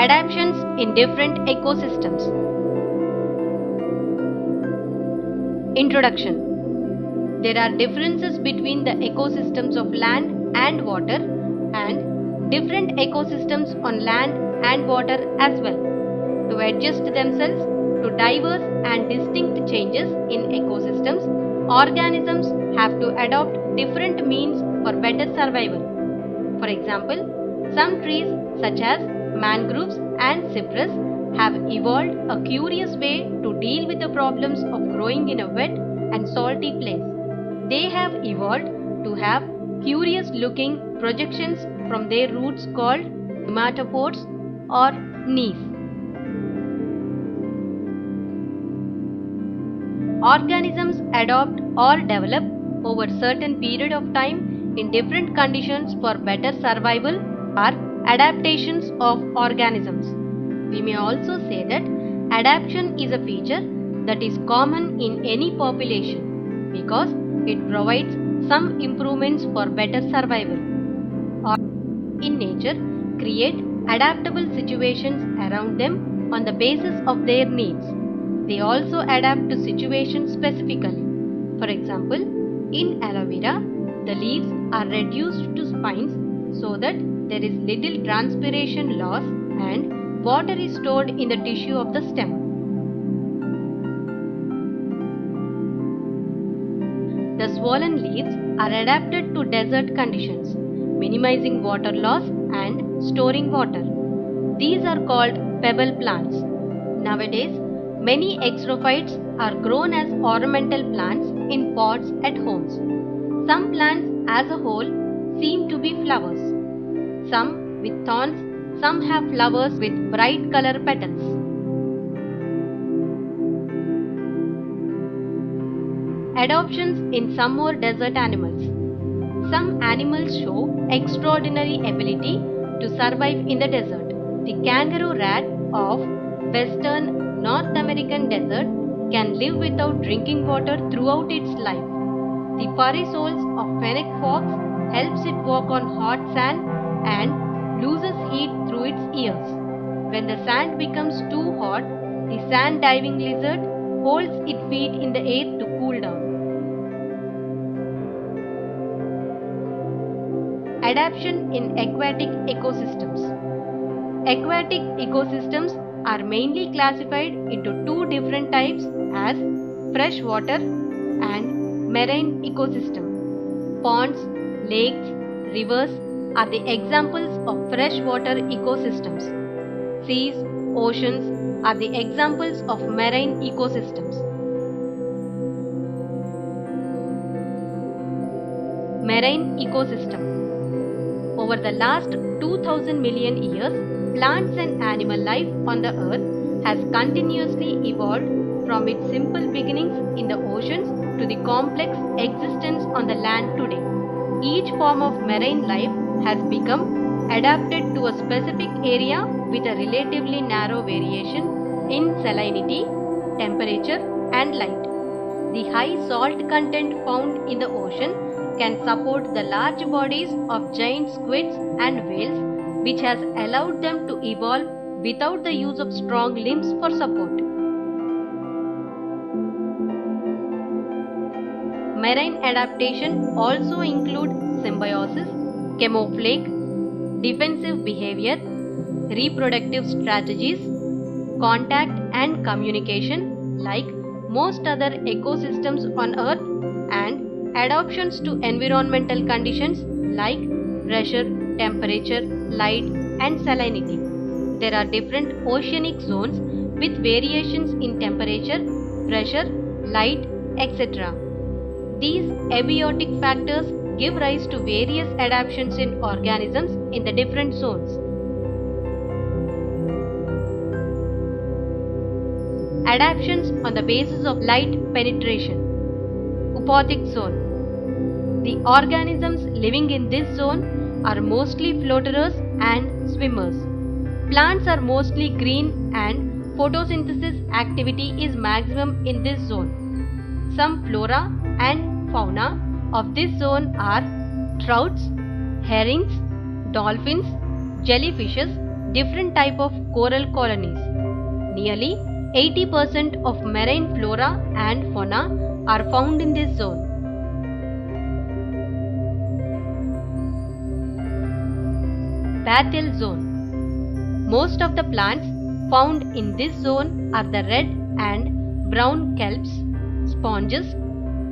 Adaptations in different ecosystems. Introduction. There are differences between the ecosystems of land and water and different ecosystems on land and water as well. To adjust themselves to diverse and distinct changes in ecosystems, organisms have to adopt different means for better survival. For example, some trees such as mangroves and cypress have evolved a curious way to deal with the problems of growing in a wet and salty place. They have evolved to have curious looking projections from their roots called nematopods or knees. Organisms adopt or develop over certain period of time in different conditions for better survival are adaptations of organisms. We may also say that adaptation is a feature that is common in any population because it provides some improvements for better survival. Or in nature, create adaptable situations around them on the basis of their needs. They also adapt to situations specifically. For example, in aloe vera, the leaves are reduced to spines so that there is little transpiration loss and water is stored in the tissue of the stem. The swollen leaves are adapted to desert conditions, minimizing water loss and storing water. These are called pebble plants. Nowadays, many xerophytes are grown as ornamental plants in pots at homes. Some plants as a whole seem to be flowers. Some with thorns, some have flowers with bright color petals. Adoptions in some more desert animals. Some animals show extraordinary ability to survive in the desert. The kangaroo rat of western North American desert can live without drinking water throughout its life. The furry soles of fennec fox helps it walk on hot sand and loses heat through its ears. When the sand becomes too hot, the sand diving lizard holds its feet in the air to cool down. Adaptation in aquatic ecosystems. Aquatic ecosystems are mainly classified into two different types as freshwater and marine ecosystem. Ponds, lakes, rivers are the examples of freshwater ecosystems. Seas, oceans are the examples of marine ecosystems. Marine ecosystem. Over the last 2000 million years, plants and animal life on the earth has continuously evolved from its simple beginnings in the oceans to the complex existence on the land today. Each form of marine life has become adapted to a specific area with a relatively narrow variation in salinity, temperature and light. The high salt content found in the ocean can support the large bodies of giant squids and whales, which has allowed them to evolve without the use of strong limbs for support. Marine adaptation also include symbiosis, camouflage, defensive behavior, reproductive strategies, contact and communication like most other ecosystems on Earth, and adaptations to environmental conditions like pressure, temperature, light and salinity. There are different oceanic zones with variations in temperature, pressure, light, etc. These abiotic factors give rise to various adaptations in organisms in the different zones. Adaptations on the basis of light penetration. Upothic zone. The organisms living in this zone are mostly floaters and swimmers. Plants are mostly green and photosynthesis activity is maximum in this zone. Some flora and fauna of this zone are trouts, herrings, dolphins, jellyfishes, different type of coral colonies. Nearly 80% of marine flora and fauna are found in this zone. Bathyal zone. Most of the plants found in this zone are the red and brown kelps, sponges,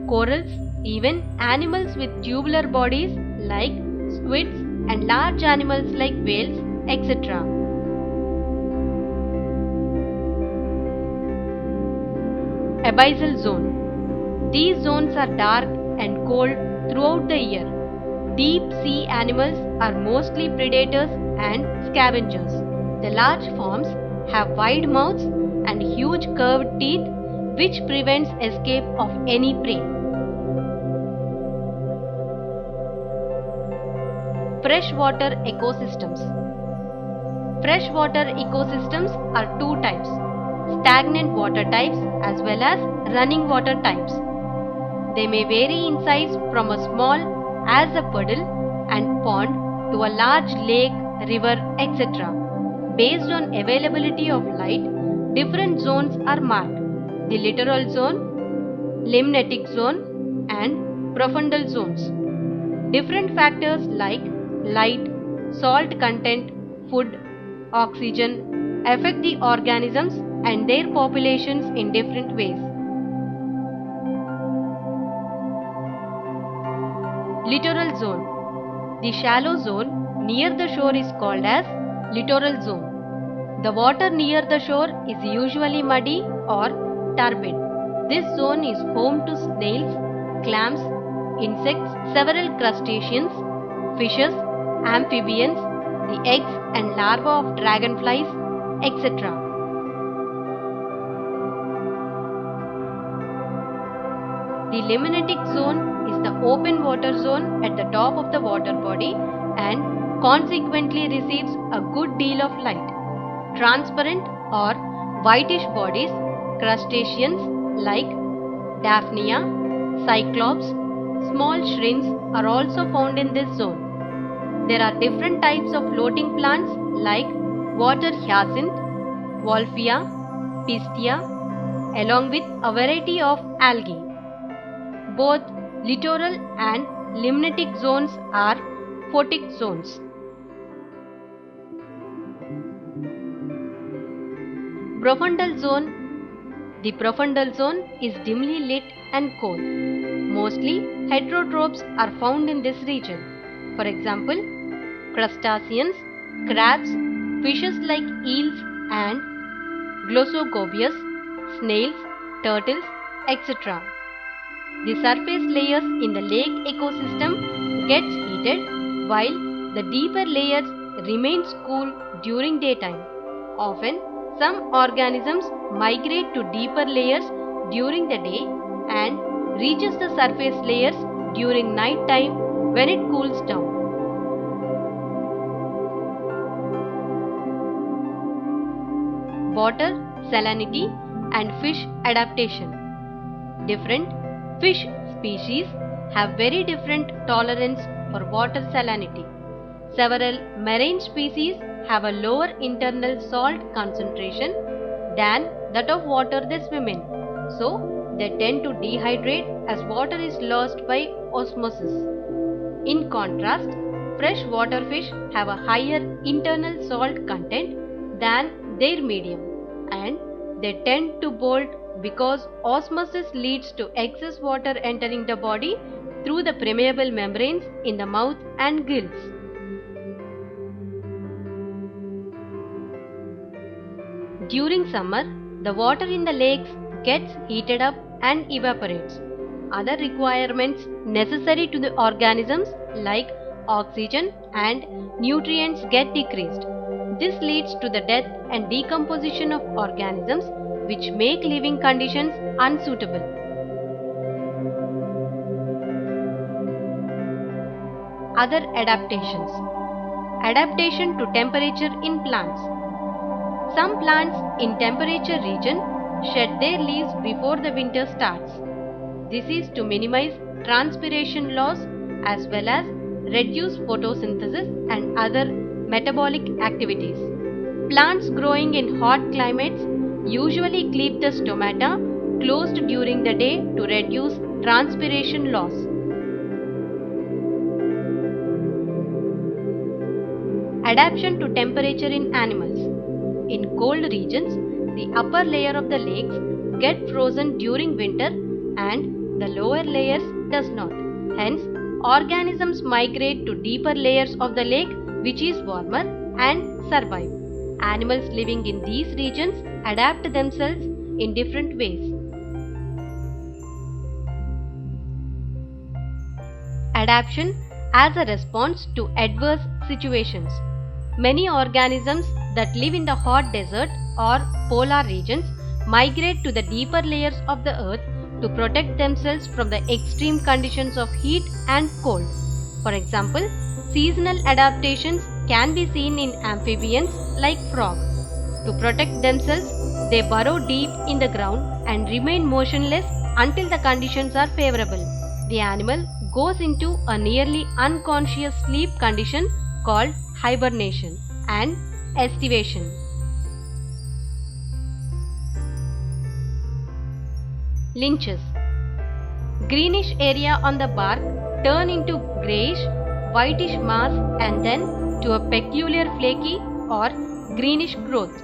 corals, even animals with tubular bodies like squids and large animals like whales, etc. Abyssal zone. These zones are dark and cold throughout the year. Deep sea animals are mostly predators and scavengers. The large forms have wide mouths and huge curved teeth which prevents escape of any prey. Freshwater ecosystems. Freshwater ecosystems are two types: stagnant water types as well as running water types. They may vary in size from a small as a puddle and pond to a large lake, river, etc. Based on availability of light, different zones are marked: the littoral zone, limnetic zone, and profundal zones. Different factors like light, salt content, food, oxygen affect the organisms and their populations in different ways. Littoral zone. The shallow zone near the shore is called as littoral zone. The water near the shore is usually muddy or turbid. This zone is home to snails, clams, insects, several crustaceans, fishes, amphibians, the eggs and larvae of dragonflies, etc. The limnetic zone is the open water zone at the top of the water body and consequently receives a good deal of light. Transparent or whitish bodies, crustaceans like Daphnia, Cyclops, small shrimps are also found in this zone. There are different types of floating plants like water hyacinth, Wolffia, Pistia, along with a variety of algae. Both littoral and limnetic zones are photic zones. Profundal zone. The profundal zone is dimly lit and cold. Mostly heterotrophs are found in this region. For example, crustaceans, crabs, fishes like eels and glossogobius, snails, turtles, etc. The surface layers in the lake ecosystem gets heated while the deeper layers remains cool during daytime. Often, some organisms migrate to deeper layers during the day and reaches the surface layers during night time when it cools down. Water salinity and fish adaptation. Different fish species have very different tolerance for water salinity. Several marine species have a lower internal salt concentration than that of water they swim in, so they tend to dehydrate as water is lost by osmosis. In contrast, freshwater fish have a higher internal salt content than their medium, and they tend to bolt because osmosis leads to excess water entering the body through the permeable membranes in the mouth and gills. During summer, the water in the lakes gets heated up and evaporates. Other requirements necessary to the organisms like oxygen and nutrients get decreased. This leads to the death and decomposition of organisms, which make living conditions unsuitable. Other adaptations. Adaptation to temperature in plants. Some plants in temperature region shed their leaves before the winter starts. This is to minimize transpiration loss as well as reduce photosynthesis and other metabolic activities. Plants growing in hot climates usually keep the stomata closed during the day to reduce transpiration loss. Adaptation to temperature in animals. In cold regions, the upper layer of the legs get frozen during winter and the lower layers does not. Hence, organisms migrate to deeper layers of the lake which is warmer and survive. Animals living in these regions adapt themselves in different ways. Adaptation as a response to adverse situations. Many organisms that live in the hot desert or polar regions migrate to the deeper layers of the earth to protect themselves from the extreme conditions of heat and cold. For example, seasonal adaptations can be seen in amphibians like frogs. To protect themselves, they burrow deep in the ground and remain motionless until the conditions are favorable. The animal goes into a nearly unconscious sleep condition called hibernation and estivation. Lynches. Greenish area on the bark turn into grayish, whitish mass and then to a peculiar flaky or greenish growth.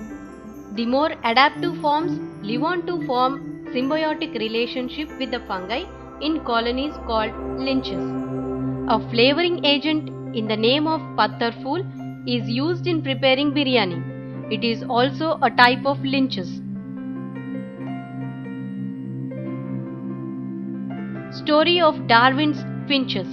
The more adaptive forms live on to form symbiotic relationship with the fungi in colonies called lynches. A flavoring agent in the name of patharfool is used in preparing biryani. It is also a type of lynches. Story of Darwin's finches.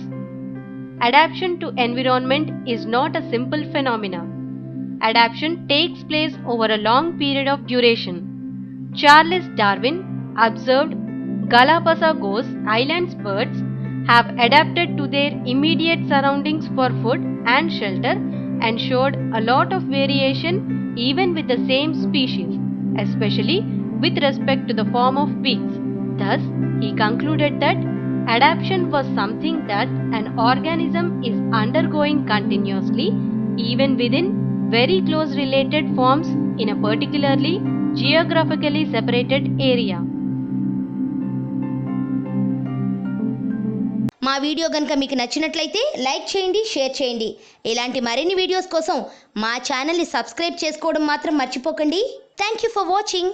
Adaptation to environment is not a simple phenomenon. Adaptation takes place over a long period of duration. Charles Darwin observed Galapagos Islands birds have adapted to their immediate surroundings for food and shelter and showed a lot of variation even with the same species, especially with respect to the form of beaks. Thus, he concluded that adaptation was something that an organism is undergoing continuously even within very close related forms in a particularly geographically separated area. మా video గనుక మీకు నచ్చినట్లయితే like చేయండి, share చేయండి. ఇలాంటి మరిన్ని videos కోసం మా ఛానల్ని సబ్స్క్రైబ్ చేసుకోవడం మాత్రం మర్చిపోకండి. Thank you for watching.